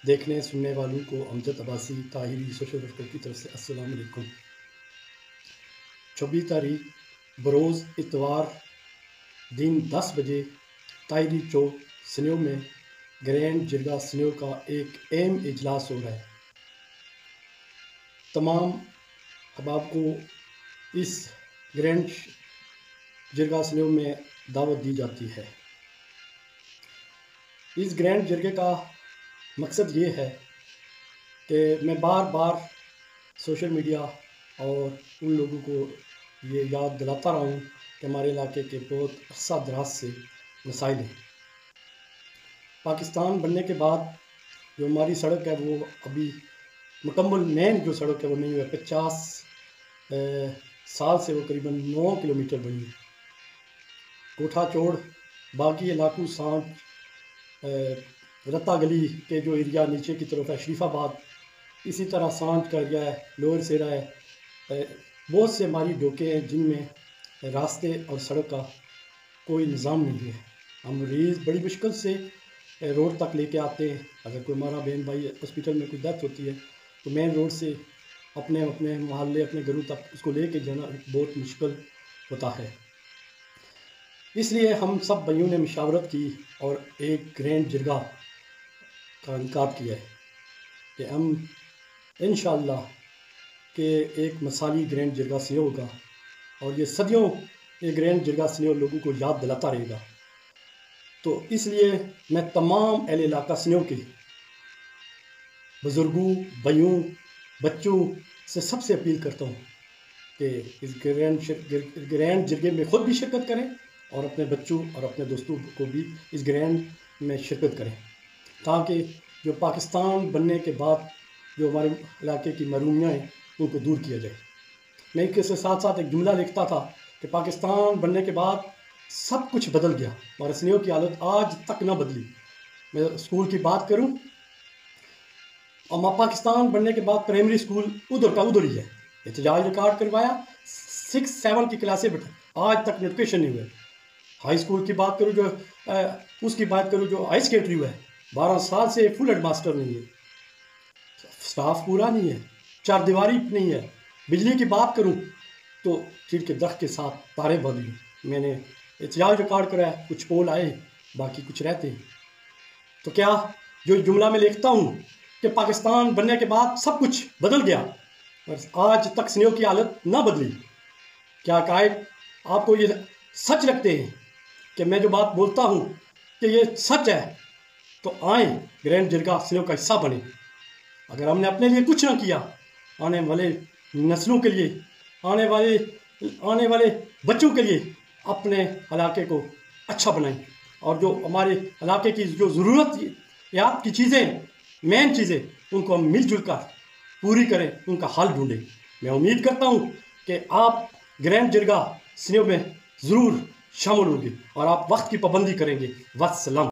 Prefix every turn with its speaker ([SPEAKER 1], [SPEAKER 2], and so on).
[SPEAKER 1] देखने सुनने वालों को अमजद अब्बासी ताहिरी सोशल वर्कर की तरफ से अस्सलाम वालेकुम। 24 तारीख बरोज़ इतवार दिन 10 बजे ताहिरी चौक स्न्यो में ग्रैंड जिरगा स्न्यो का एक अहम इजलास हो रहा है। तमाम अहबाब को इस ग्रैंड जिरगा स्न्यो में दावत दी जाती है। इस ग्रैंड जिरगे का मकसद ये है कि मैं बार बार सोशल मीडिया और उन लोगों को ये याद दिलाता रहा हूँ कि हमारे इलाके के बहुत अरसा दराज से मसाइल हैं। पाकिस्तान बनने के बाद जो हमारी सड़क है वो अभी मुकम्मल मेन जो सड़क है वो नहीं हुआ। 50 साल से वो करीबन 9 किलोमीटर बनी। कोठा चोड़ बाकी इलाकों सांच रत्ता गली के जो एरिया नीचे की तरफ है, शरीफाबाद, इसी तरह सांच का एरिया है, लोअर सेरा है, बहुत से हमारी डोके हैं जिनमें रास्ते और सड़क का कोई निज़ाम नहीं है। हम मरीज़ बड़ी मुश्किल से रोड तक लेके आते हैं। अगर कोई हमारा बहन भाई हॉस्पिटल में कोई डेथ होती है तो मेन रोड से अपने अपने मोहल्ले अपने घरों तक उसको लेके जाना बहुत मुश्किल होता है। इसलिए हम सब भाइयों ने मशावरत की और एक ग्रैंड जिरगा का इनकाद किया है कि हम इंशाअल्लाह के एक मिसाली ग्रैंड जिरगा स्न्यो होगा और ये सदियों ये ग्रैंड जिरगा स्न्यो लोगों को याद दिलाता रहेगा। तो इसलिए मैं तमाम अहले इलाका स्न्यो के बुज़ुर्गों, भाइयों, बच्चों से सबसे अपील करता हूँ कि इस ग्रैंड जिरगे में ख़ुद भी शिरकत करें और अपने बच्चों और अपने दोस्तों को भी इस ग्रैंड में शिरकत करें, ताकि जो पाकिस्तान बनने के बाद जो हमारे इलाके की महरूमियाँ हैं उनको दूर किया जाए। मैं इसके साथ साथ एक जुमला लिखता था कि पाकिस्तान बनने के बाद सब कुछ बदल गया और स्न्यो की हालत आज तक ना बदली। मैं स्कूल की बात करूं और पाकिस्तान बनने के बाद प्राइमरी स्कूल उधर का उधर ही है। एहतजाज रिकॉर्ड करवाया, 6-7 की क्लासें बैठा, आज तक नोटिफिकेशन नहीं हुआ। हाई स्कूल की बात करूँ जो उसकी बात करूँ जो हाई सेकेंडरी हुआ है, 12 साल से फुल हेड मास्टर नहीं है, स्टाफ पूरा नहीं है, चार दीवारी नहीं है। बिजली की बात करूँ तो चीड़ के दख्त के साथ तारे बदली। मैंने एहतजाज रिकॉर्ड कराया, कुछ पोल आए, बाकी कुछ रहते हैं। तो क्या जो जुमला में लिखता हूँ कि पाकिस्तान बनने के बाद सब कुछ बदल गया और आज तक स्न्यो की हालत ना बदली, क्या कायद आपको ये सच लगते हैं कि मैं जो बात बोलता हूँ कि ये सच है? तो आए ग्रैंड जिरगा स्न्यो का हिस्सा बने। अगर हमने अपने लिए कुछ ना किया, आने वाले नस्लों के लिए, आने वाले बच्चों के लिए अपने इलाके को अच्छा बनाएं और जो हमारे इलाके की जो ज़रूरत की चीज़ें, मेन चीज़ें, उनको हम मिलजुल कर पूरी करें, उनका हल ढूंढें। मैं उम्मीद करता हूँ कि आप ग्रैंड जिरगा स्न्यो में ज़रूर शामिल होंगे और आप वक्त की पाबंदी करेंगे। वस्सलाम।